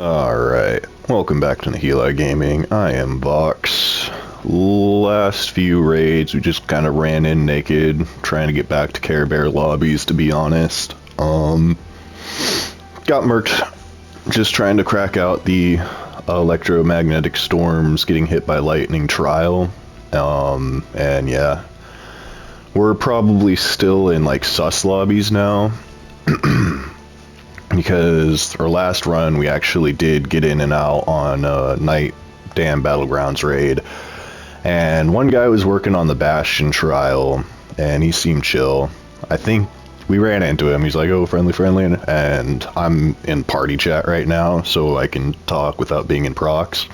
Alright, welcome back to Nihila Gaming. I am Vox. Last few raids, we just kind of ran in naked, trying to get back to Care Bear lobbies, to be honest. Got murked, just trying to crack out the electromagnetic storms getting hit by lightning trial. And yeah, we're probably still in like sus lobbies now. Because our last run we actually did get in and out on Night Dam Battlegrounds raid, and one guy was working on the Bastion trial and he seemed chill. I think we ran into him, he's like, oh, friendly, and I'm in party chat right now so I can talk without being in procs,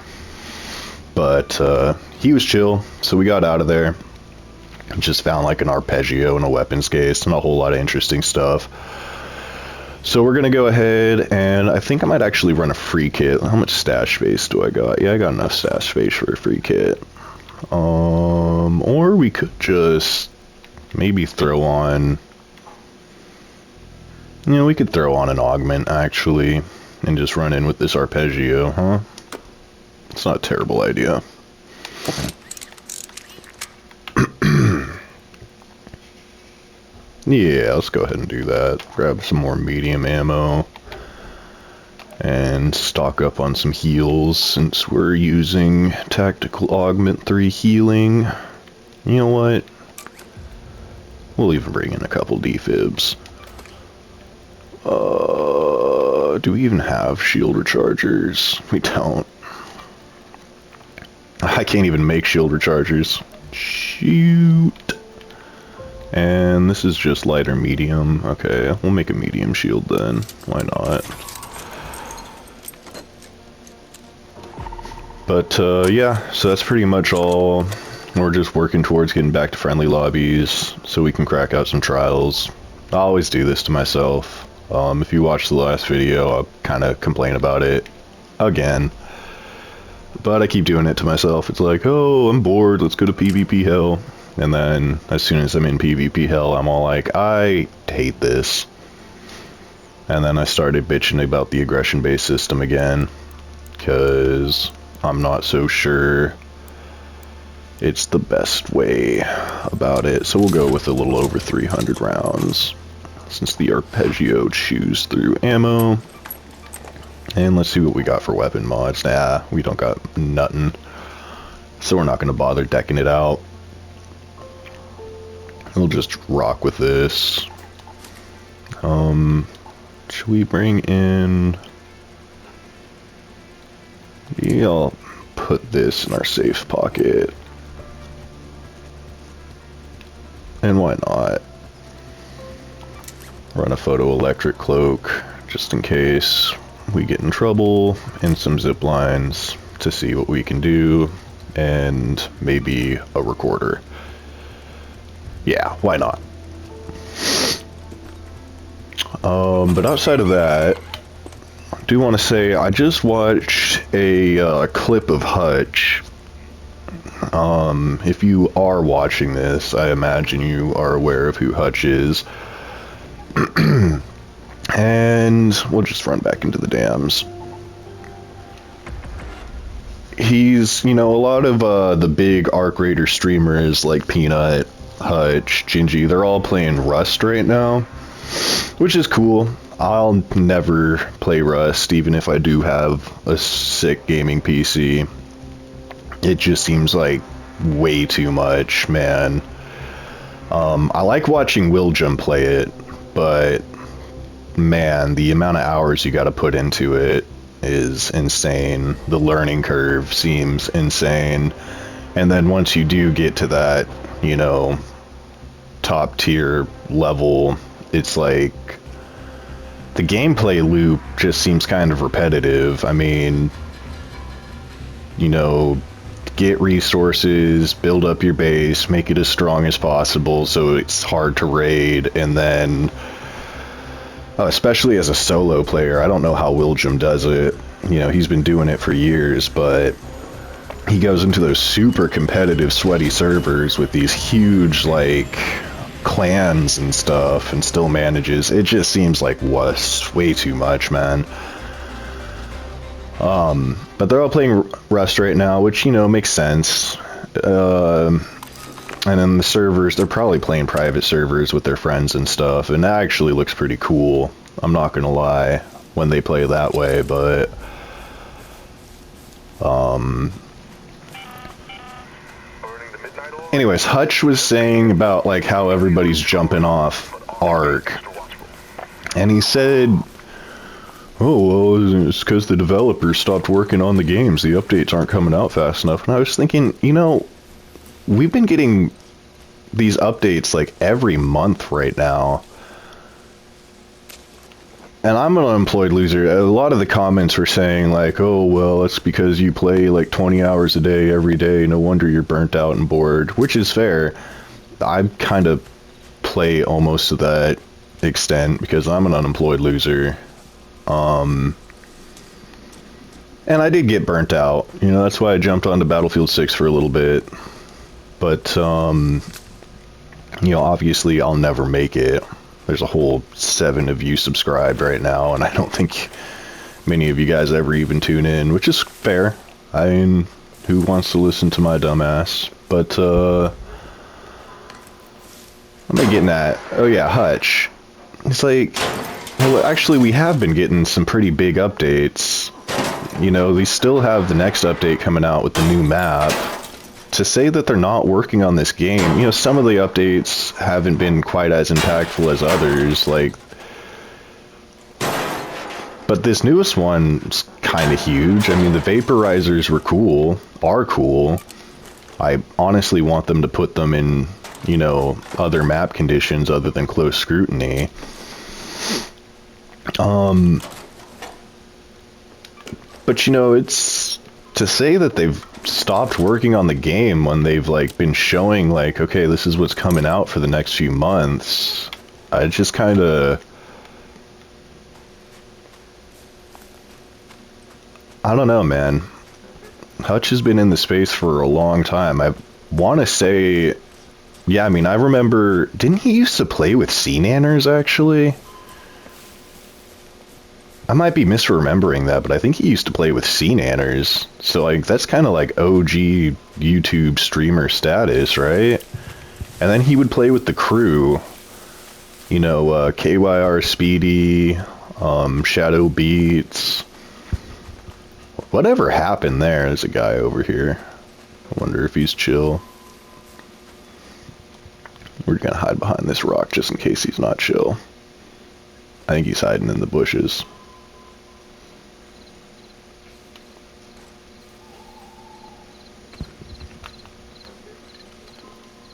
but he was chill, so we got out of there. Just found like an arpeggio and a weapons case and a whole lot of interesting stuff. So we're gonna go ahead, and I think I might actually run a free kit. How much stash space do I got? Yeah, I got enough stash space for a free kit. Or we could just maybe throw on, we could throw on an augment actually, and just run in with this arpeggio, huh? It's not a terrible idea. Yeah, let's go ahead and do that. Grab some more medium ammo and stock up on some heals since we're using Tactical Augment 3 healing. You know what? We'll even bring in a couple defibs. Do we even have shield rechargers? We don't. I can't even make shield rechargers. Shoot. And this is just light or medium. Okay, we'll make a medium shield then. Why not? But yeah, so that's pretty much all. We're just working towards getting back to friendly lobbies so we can crack out some trials. I always do this to myself. If you watched the last video, I'll kind of complain about it again. But I keep doing it to myself. It's like, oh, I'm bored, let's go to PvP hell. And then, as soon as I'm in PvP hell, I'm all like, I hate this. And then I started bitching about the aggression-based system again, because I'm not so sure it's the best way about it. So we'll go with a little over 300 rounds, since the arpeggio chews through ammo. And let's see what we got for weapon mods. Nah, we don't got nothing. So we're not going to bother decking it out. We'll just rock with this. Should we bring in... Yeah, I'll put this in our safe pocket. And why not? Run a photoelectric cloak, just in case we get in trouble, and some zip lines to see what we can do, and maybe a recorder. Yeah, why not? But outside of that, I do want to say I just watched a clip of Hutch. If you are watching this, I imagine you are aware of who Hutch is. And we'll just run back into the dams. He's, a lot of the big Arc Raider streamers like Peanut, Hutch, Gingy, they're all playing Rust right now, which is cool. I'll never play Rust, even if I do have a sick gaming PC. It just seems like way too much, man. I like watching Willjum play it, but man, the amount of hours you gotta put into it is insane. The learning curve seems insane. And then once you do get to that, top tier level, it's like the gameplay loop just seems kind of repetitive. I mean, get resources, build up your base, make it as strong as possible so it's hard to raid, and then especially as a solo player, I don't know how Willjum does it. He's been doing it for years, but he goes into those super competitive, sweaty servers with these huge, like, clans and stuff, and still manages. It just seems like way too much, man. But they're all playing Rust right now, which, you know, makes sense. And then the servers, they're probably playing private servers with their friends and stuff, and that actually looks pretty cool. I'm not gonna lie, when they play that way, but... Anyways, Hutch was saying about, like, how everybody's jumping off Ark. And he said, oh, well, it's because the developers stopped working on the games. The updates aren't coming out fast enough. And I was thinking, you know, we've been getting these updates like every month right now. And I'm an unemployed loser. A lot of the comments were saying like, oh, well, it's because you play like 20 hours a day every day. No wonder you're burnt out and bored, which is fair. I kind of play almost to that extent because I'm an unemployed loser. And I did get burnt out. You know, that's why I jumped onto Battlefield 6 for a little bit. But, you know, obviously I'll never make it. There's a whole 7 of you subscribed right now, and I don't think many of you guys ever even tune in, which is fair. I mean, who wants to listen to my dumbass? But, what am I getting at? Oh yeah, Hutch. It's like, well, actually we have been getting some pretty big updates. You know, we still have the next update coming out with the new map. To say that they're not working on this game, you know, some of the updates haven't been quite as impactful as others, like... But this newest one's kind of huge. I mean, the vaporizers are cool. I honestly want them to put them in, you know, other map conditions other than close scrutiny. But, you know, it's... To say that they've stopped working on the game when they've, like, been showing, like, okay, this is what's coming out for the next few months, I just kind of... I don't know, man. Hutch has been in the space for a long time. I want to say... Yeah, I mean, I remember... Didn't he used to play with Sea Nanners, actually? I might be misremembering that, but I think he used to play with Sea Nanners. So, like, that's kind of like OG YouTube streamer status, right? And then he would play with the crew. You know, KYR Speedy, Shadow Beats. Whatever happened there? There's a guy over here. I wonder if he's chill. We're gonna hide behind this rock just in case he's not chill. I think he's hiding in the bushes.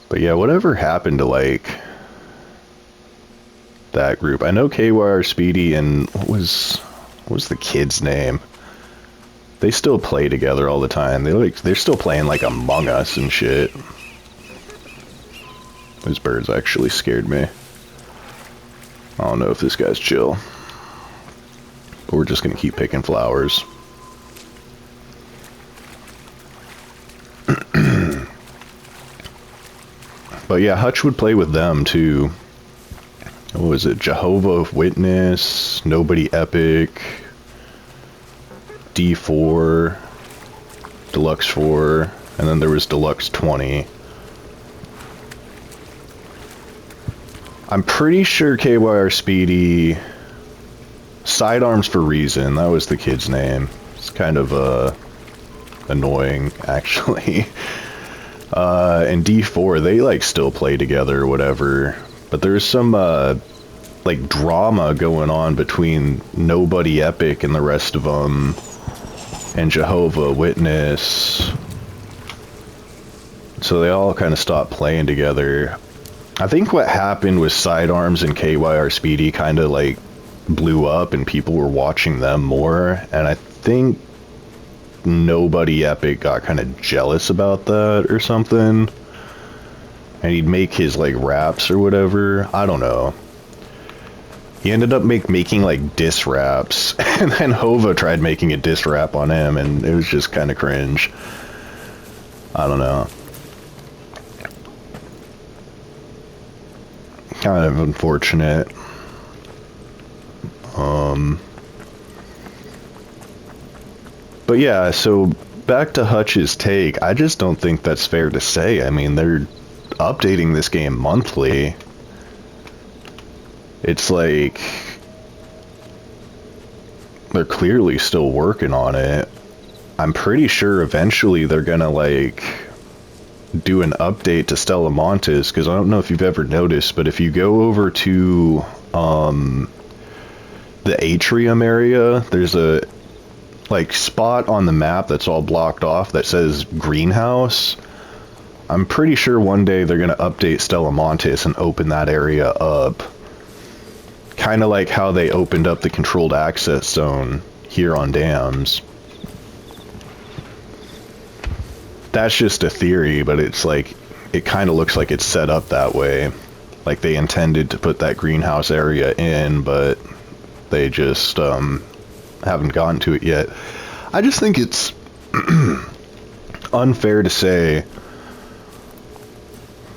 But yeah, whatever happened to, like, that group? I know KYR Speedy and what was the kid's name? They still play together all the time. They're still playing like Among Us and shit. Those birds actually scared me. I don't know if this guy's chill. But we're just gonna keep picking flowers. But yeah, Hutch would play with them too. What was it? Jehovah Witness, Nobody Epic, D4, Deluxe 4, and then there was Deluxe 20. I'm pretty sure KYR Speedy... Sidearms for Reason, that was the kid's name. It's kind of, annoying, actually. And D4, they, like, still play together or whatever. But there's some, like, drama going on between Nobody Epic and the rest of them. And Jehovah Witness. So they all kind of stopped playing together. I think what happened was Sidearms and KYR Speedy kind of, like, blew up and people were watching them more. And I think Nobody Epic got kind of jealous about that or something. And he'd make his, like, raps or whatever. I don't know. He ended up making, like, diss raps. And then Hova tried making a diss rap on him, and it was just kind of cringe. I don't know. Kind of unfortunate. But yeah, so back to Hutch's take, I just don't think that's fair to say. I mean, they're updating this game monthly. It's like they're clearly still working on it. I'm pretty sure eventually they're gonna like do an update to Stellamontes, because I don't know if you've ever noticed, but if you go over to the atrium area, there's a like spot on the map that's all blocked off that says greenhouse. I'm pretty sure one day they're gonna update Stellamontes and open that area up. Kind of like how they opened up the controlled access zone here on Dams. That's just a theory, but it's like, it kind of looks like it's set up that way. Like they intended to put that greenhouse area in, but they just haven't gotten to it yet. I just think it's unfair to say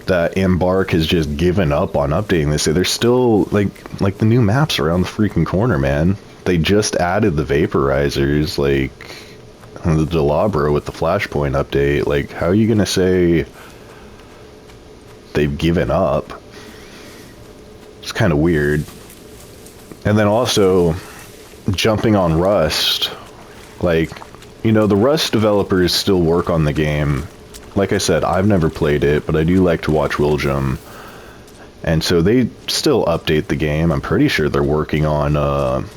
that Embark has just given up on updating this. They're still, like the new maps around the freaking corner, man. They just added the vaporizers, like the Delabra with the Flashpoint update. Like, how are you gonna say they've given up? It's kind of weird. And then also, jumping on Rust, like, you know, the Rust developers still work on the game. Like I said, I've never played it, but I do like to watch Willjum. And so they still update the game. I'm pretty sure they're working on,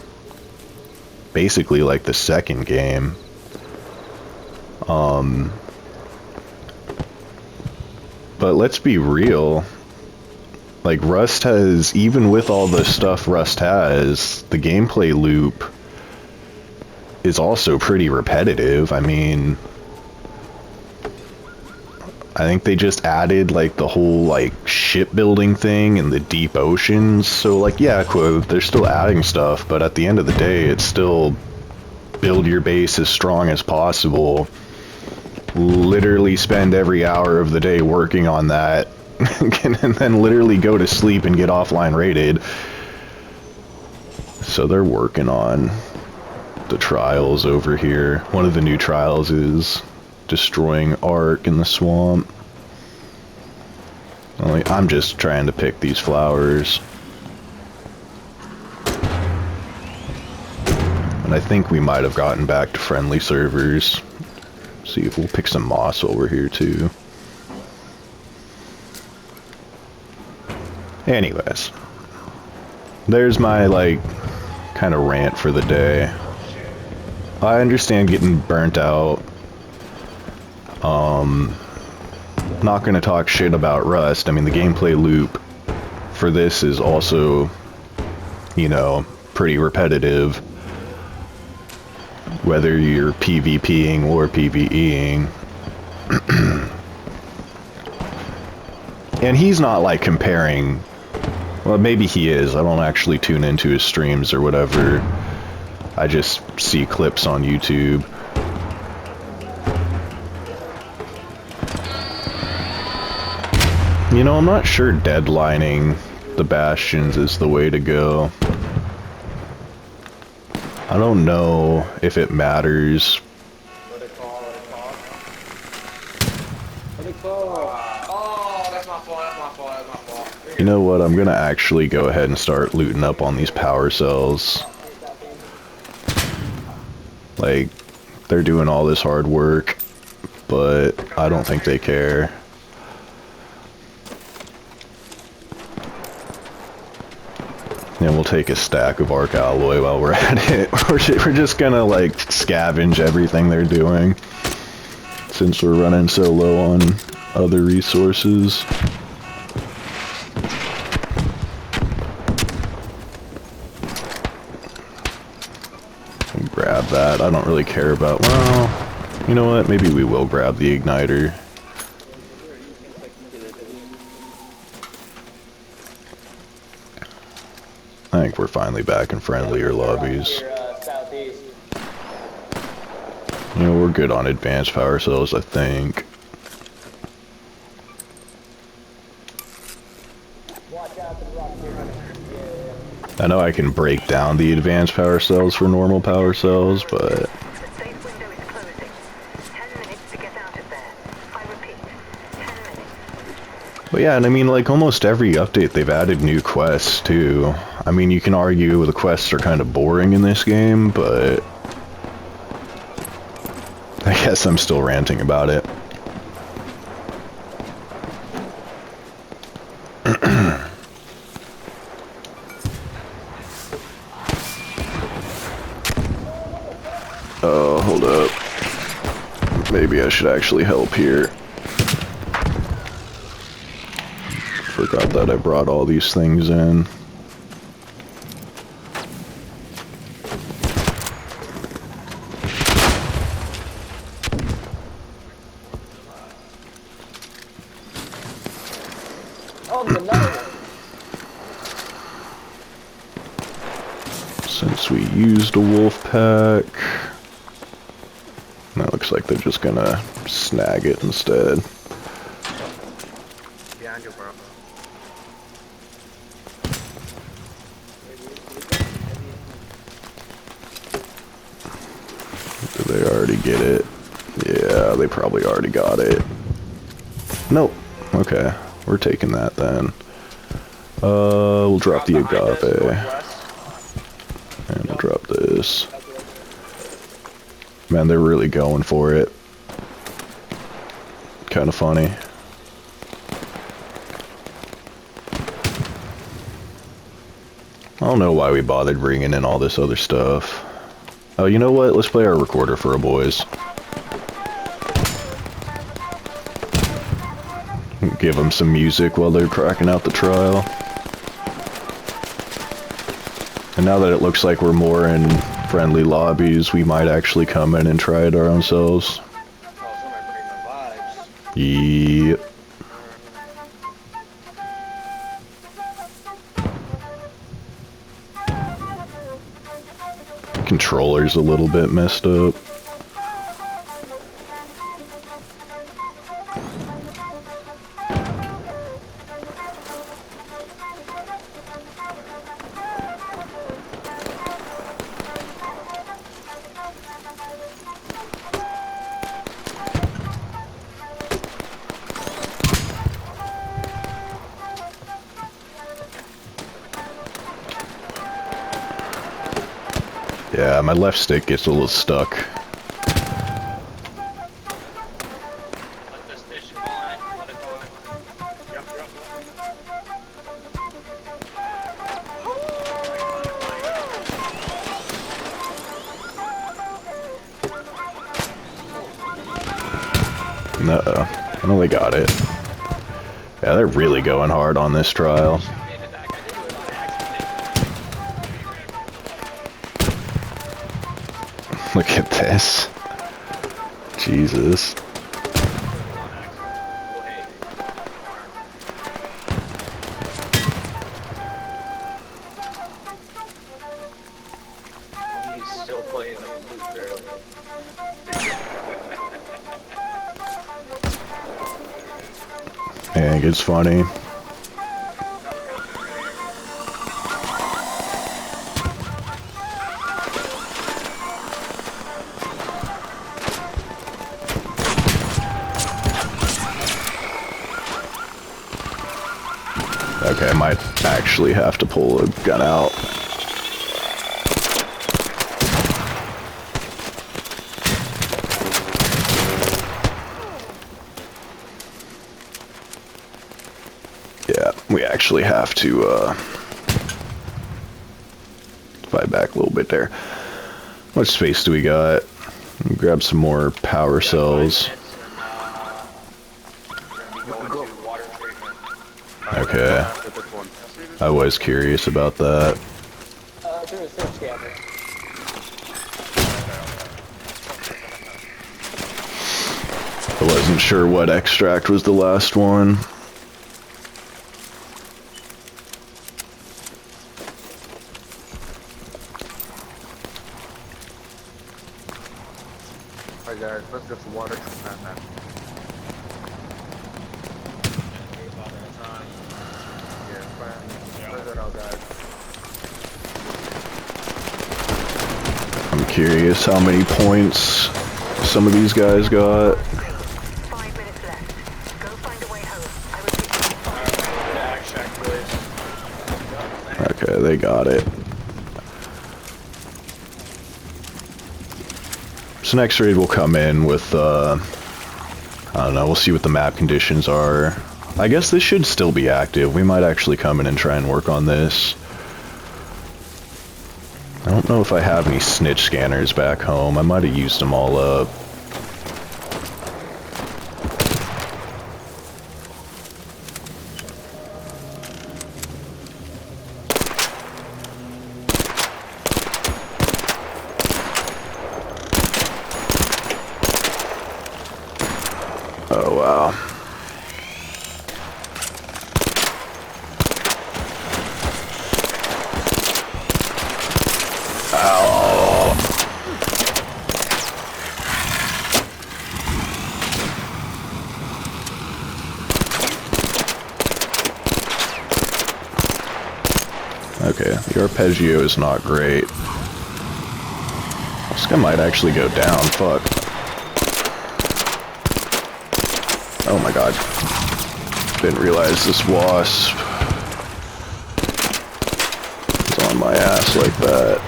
basically like the second game. But let's be real. Like, Rust has, even with all the stuff Rust has, the gameplay loop is also pretty repetitive. I mean, I think they just added, like, the whole, like, shipbuilding thing and the deep oceans. So, like, yeah, they're still adding stuff, but at the end of the day, it's still build your base as strong as possible. Literally spend every hour of the day working on that. And then literally go to sleep and get offline rated. So they're working on the trials over here. One of the new trials is destroying Ark in the swamp. I'm just trying to pick these flowers. And I think we might have gotten back to friendly servers. See if we'll pick some moss while we're here too. Anyways, there's my, like, kind of rant for the day. I understand getting burnt out. Not gonna talk shit about Rust. I mean, the gameplay loop for this is also, you know, pretty repetitive. Whether you're PvPing or PvEing. And he's not, like, comparing... Well, maybe he is. I don't actually tune into his streams or whatever. I just see clips on YouTube. You know, I'm not sure deadlining the Bastions is the way to go. I don't know if it matters. You know what, I'm gonna actually go ahead and start looting up on these power cells. Like, they're doing all this hard work, but I don't think they care. And we'll take a stack of Arc Alloy while we're at it. We're just gonna, like, scavenge everything they're doing, since we're running so low on other resources. Grab that. I don't really care about... Well, you know what? Maybe we will grab the igniter. I think we're finally back in friendlier lobbies. You know, we're good on advanced power cells, I think. I know I can break down the advanced power cells for normal power cells, but But yeah, and I mean, like, almost every update they've added new quests, too. I mean, you can argue the quests are kind of boring in this game, but I guess I'm still ranting about it. Oh, hold up. Maybe I should actually help here. Forgot that I brought all these things in. Oh, there's another one. Since we used a wolf pack, that looks like they're just gonna snag it instead. Behind you, bro. Did they already get it? Yeah, they probably already got it. Nope. Okay, we're taking that then. We'll drop the agave. And we'll drop this. Man, they're really going for it. Kind of funny. I don't know why we bothered bringing in all this other stuff. Oh, you know what? Let's play our recorder for our boys. Give them some music while they're cracking out the trial. And now that it looks like we're more in friendly lobbies, we might actually come in and try it our own selves. Oh, somebody bringing the vibes. Yep. Controller's a little bit messed up. Yeah, my left stick gets a little stuck. Let this dish go on. Let it go. Yep. Uh-oh. I know they got it. Yeah, they're really going hard on this trial. Look at this. Jesus. He's still playing the flute barrel. I think it's funny. Okay, I might actually have to pull a gun out. Yeah, we actually have to fight back a little bit there. What space do we got? Grab some more power cells. Okay. I was curious about that. Through the search scanner. I wasn't sure what extract was the last one. Alright guys, let's get some water. Yeah, fine. Let's get out, guys. I'm curious how many points some of these guys got. 5 minutes left. Go find a way home. I repeat, Okay, they got it. So next raid will come in with, I don't know, we'll see what the map conditions are. I guess this should still be active. We might actually come in and try and work on this. I don't know if I have any snitch scanners back home. I might have used them all up. Oh, wow. Ow. Okay, the arpeggio is not great. This guy might actually go down, fuck. Oh my god. Didn't realize this wasp is on my ass like that.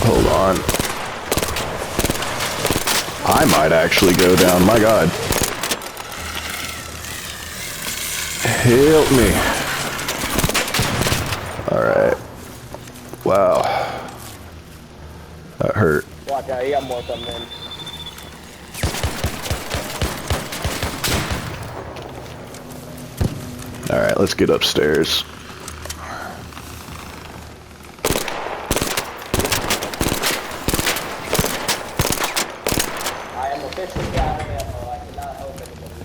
Hold on. I might actually go down, my god. Help me. Alright. Wow. That hurt. Watch out, you got more coming in. Alright, let's get upstairs. I am officially out of ammo. I cannot help anybody.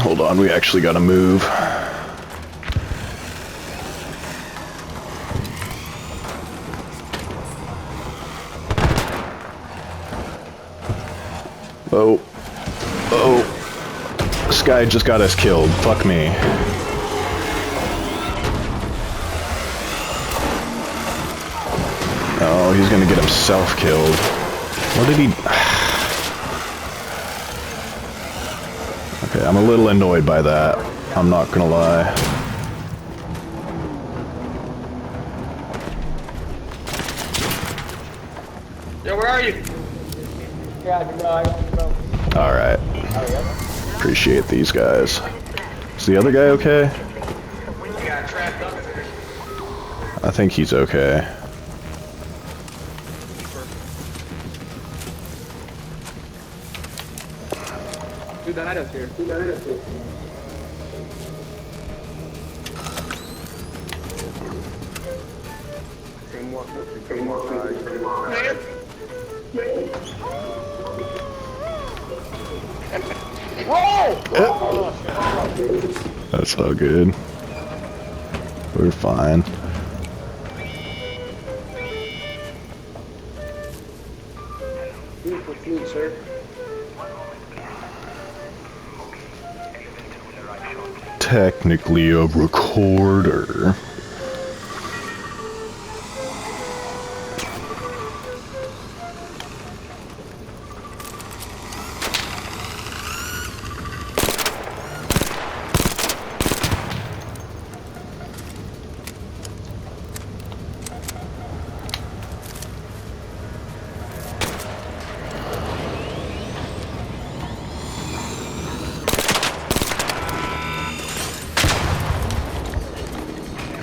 Hold on, we actually gotta move. Oh. Oh. This guy just got us killed. Fuck me. Oh, he's gonna get himself killed. What did he... Okay, I'm a little annoyed by that. I'm not gonna lie. Yo, where are you? Yeah, I got bro. Alright. Appreciate these guys. Is the other guy okay? You got trapped up there. I think he's okay. Who died up here? Who died up here? That's all good. We're fine. Beautiful flute, sir. Technically a recorder.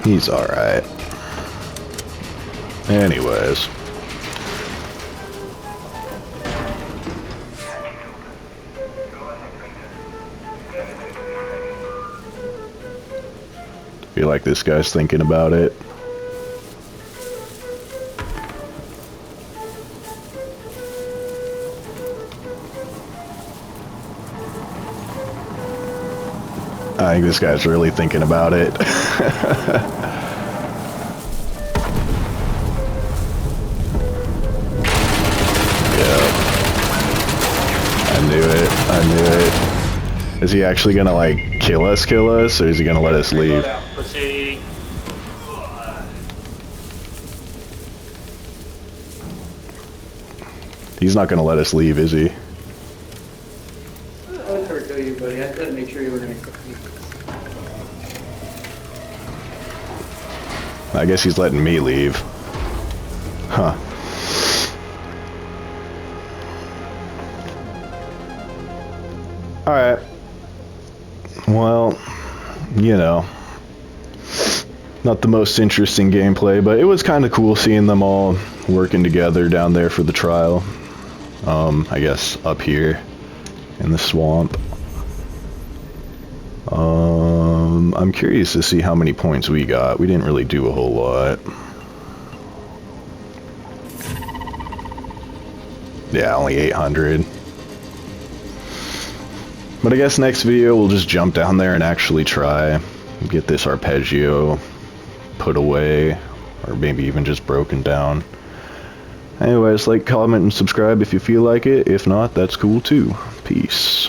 He's alright. Anyways. Feel like this guy's thinking about it. I think this guy's really thinking about it. I knew it. Is he actually gonna, like, kill us, or is he gonna let us leave? Proceed. He's not gonna let us leave, is he? I would never tell you, buddy. I tried to make sure you were gonna cook me. I guess he's letting me leave. Huh. Alright. Well, you know. Not the most interesting gameplay, but it was kind of cool seeing them all working together down there for the trial. I guess up here in the swamp. I'm curious to see how many points we got. We didn't really do a whole lot. Yeah, only 800. But I guess next video we'll just jump down there and actually try get this arpeggio put away, or maybe even just broken down. Anyways, like, comment, and subscribe if you feel like it. If not, that's cool too. Peace.